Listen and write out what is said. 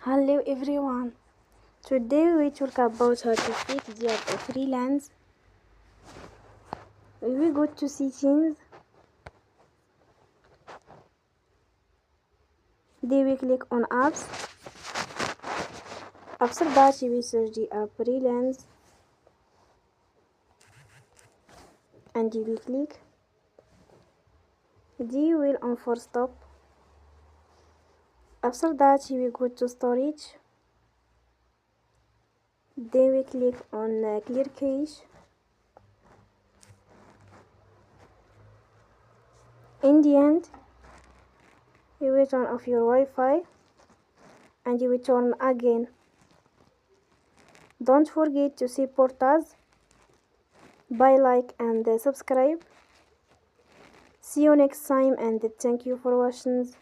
Hello everyone. Today we talk about how to fix their Relens. We go to settings. Then we click on apps. After that we search the app Relens and we click. Then we will on for stop. After that we go to storage. Then we click on clear cache. In the end, you will turn off your Wi-Fi and you will turn again. Don't forget to support us by like and subscribe. See you next time and thank you for watching.